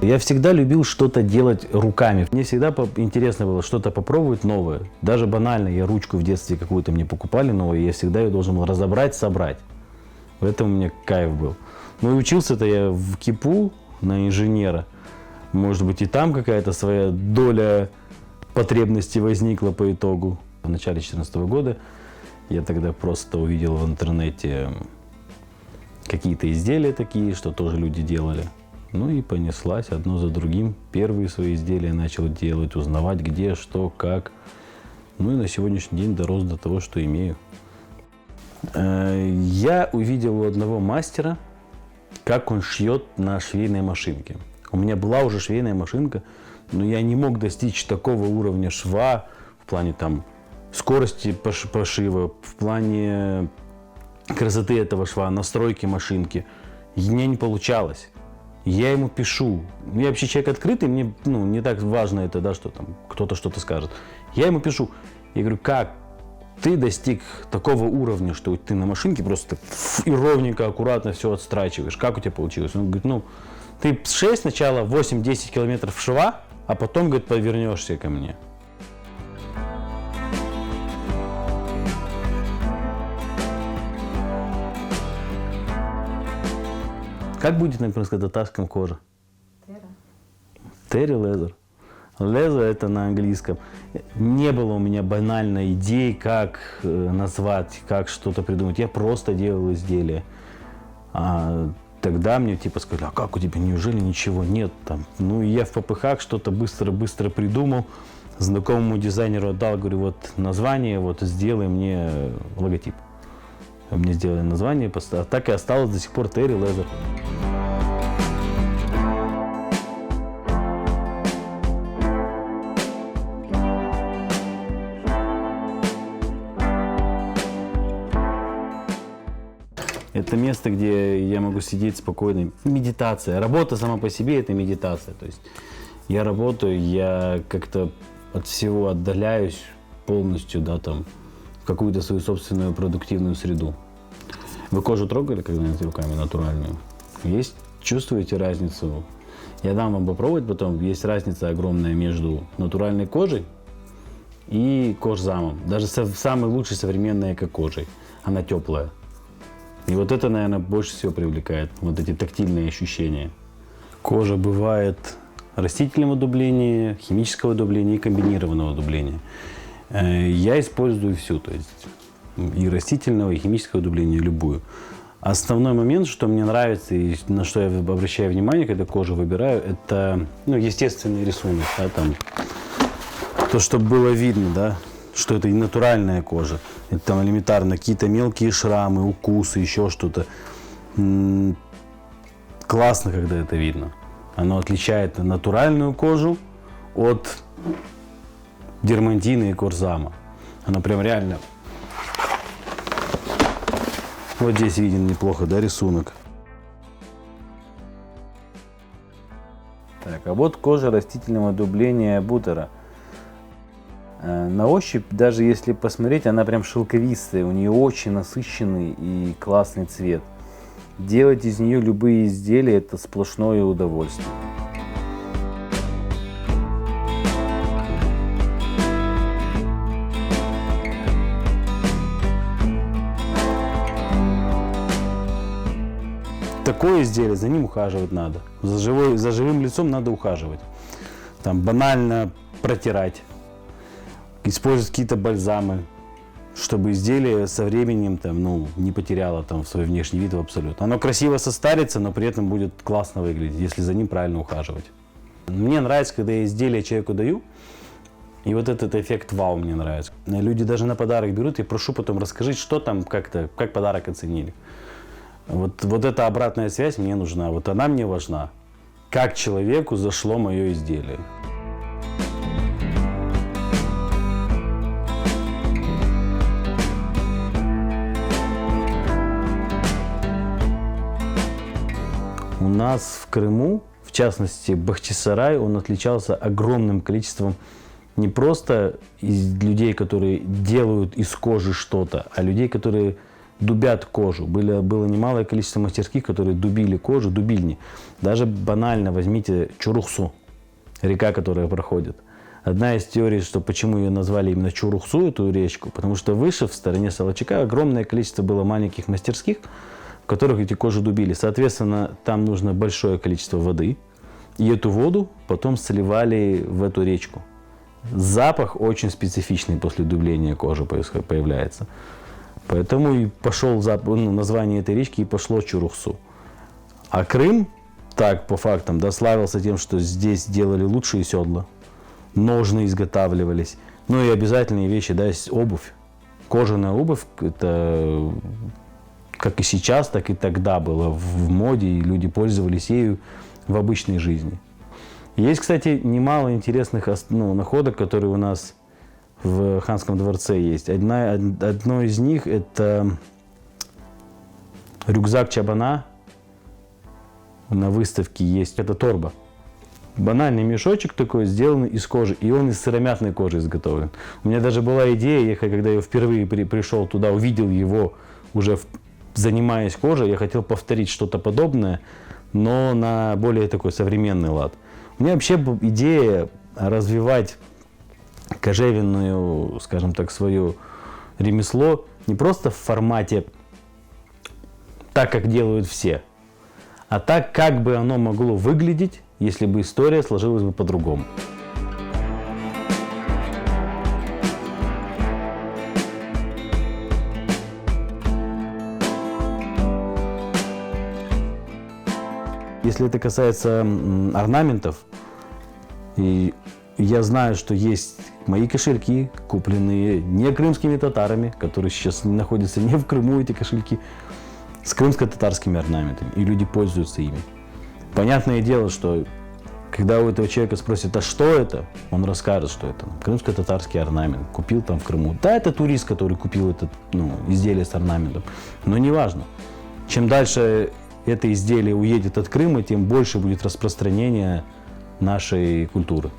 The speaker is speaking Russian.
Я всегда любил что-то делать руками. Мне всегда интересно было что-то попробовать новое. Даже банально, я ручку в детстве какую-то мне покупали новую, я всегда ее должен был разобрать, собрать. В этом у меня кайф был. Ну и учился-то я в КИПУ на инженера. Может быть, и там какая-то своя доля потребности возникла по итогу. В начале 2014 года я тогда просто увидел в интернете какие-то изделия такие, что тоже люди делали. Ну и понеслась одно за другим. Первые свои изделия начал делать, узнавать где, что, как. Ну и на сегодняшний день дорос до того, что имею. Я увидел у одного мастера, как он шьет на швейной машинке. У меня была уже швейная машинка, но я не мог достичь такого уровня шва в плане там скорости пошива, в плане красоты этого шва, настройки машинки. У меня не получалось. Я ему пишу. Я вообще человек открытый, мне не так важно это, да, что там кто-то что-то скажет. Я ему пишу. Я говорю, как ты достиг такого уровня, что ты на машинке просто и ровненько, аккуратно все отстрачиваешь. Как у тебя получилось? Он говорит, ты 6 сначала 8-10 километров шва, а потом, говорит, повернешься ко мне. Как будет, например, на татарском кожа? Терри лезер. Лезер это на английском. Не было у меня банальной идеи, как назвать, как что-то придумать. Я просто делал изделия. Тогда мне сказали, а как у тебя, неужели ничего нет там? Ну и я в попыхах что-то быстро придумал. Знакомому дизайнеру отдал, говорю, вот название, вот сделай мне логотип. Мне сделали название, так и осталось до сих пор Terry Leather. Это место, где я могу сидеть спокойно. Медитация. Работа сама по себе – это медитация. То есть я работаю, я как-то от всего отдаляюсь полностью, да, там, в какую-то свою собственную продуктивную среду. Вы кожу трогали когда-нибудь руками натуральную? Чувствуете разницу? Я дам вам попробовать потом. Есть разница огромная между натуральной кожей и кожзамом. Даже самой лучшей современной эко-кожей. Она теплая. И вот это, наверное, больше всего привлекает. Вот эти тактильные ощущения. Кожа бывает растительного дубления, химического дубления и комбинированного дубления. Я использую всю, то есть и растительного, и химического дубления, любую. Основной момент, что мне нравится и на что я обращаю внимание, когда кожу выбираю, это естественный рисунок. Да, там, то, чтобы было видно, да, что это и натуральная кожа. Это там элементарно какие-то мелкие шрамы, укусы, еще что-то. Классно, когда это видно. Оно отличает натуральную кожу от дермантина и кожзама. Оно прям реально... Вот здесь виден неплохо, да, рисунок. Так, а вот кожа растительного дубления бутера. На ощупь, даже если посмотреть, она прям шелковистая, у нее очень насыщенный и классный цвет. Делать из нее любые изделия – это сплошное удовольствие. Такое изделие, за ним ухаживать надо. За живым лицом надо ухаживать. Там банально протирать. Использовать какие-то бальзамы, чтобы изделие со временем не потеряло свой внешний вид в абсолют. Оно красиво состарится, но при этом будет классно выглядеть, если за ним правильно ухаживать. Мне нравится, когда я изделие человеку даю, и вот этот эффект вау мне нравится. Люди даже на подарок берут, я прошу потом расскажите, что там, как подарок оценили. Вот эта обратная связь мне нужна, вот она мне важна. Как человеку зашло мое изделие. У нас в Крыму, в частности Бахчисарай, он отличался огромным количеством не просто из людей, которые делают из кожи что-то, а людей, которые дубят кожу. Было немалое количество мастерских, которые дубили кожу, дубильни. Даже банально возьмите Чурухсу, река, которая проходит. Одна из теорий, что почему ее назвали именно Чурухсу, эту речку, потому что выше, в стороне Солочака, огромное количество было маленьких мастерских, в которых эти кожи дубили. Соответственно, там нужно большое количество воды. И эту воду потом сливали в эту речку. Запах очень специфичный после дубления кожи появляется. Поэтому и пошел название этой речки, и пошло Чурухсу. А Крым, так по фактам, да, славился тем, что здесь делали лучшие седла, ножны изготавливались. Ну и обязательные вещи, да, есть обувь. Кожаная обувь, это как и сейчас, так и тогда было в моде, и люди пользовались ею в обычной жизни. Есть, кстати, немало интересных находок, которые у нас в Ханском дворце есть. Одно из них – это рюкзак Чабана. На выставке есть. Это торба. Банальный мешочек такой, сделанный из кожи, и он из сыромятной кожи изготовлен. У меня даже была идея, когда я впервые пришел туда, увидел его, уже занимаясь кожей, я хотел повторить что-то подобное, но на более такой современный лад. У меня вообще идея развивать кожевенную, скажем так, свое ремесло не просто в формате так, как делают все, а так, как бы оно могло выглядеть, если бы история сложилась бы по-другому. Если это касается орнаментов, и я знаю, что есть мои кошельки, купленные не крымскими татарами, которые сейчас находятся не в Крыму, эти кошельки, с крымско-татарскими орнаментами, и люди пользуются ими. Понятное дело, что когда у этого человека спросят, а что это, он расскажет, что это крымско-татарский орнамент, купил там в Крыму. Да, это турист, который купил это изделие с орнаментом, но неважно. Чем дальше это изделие уедет от Крыма, тем больше будет распространение нашей культуры.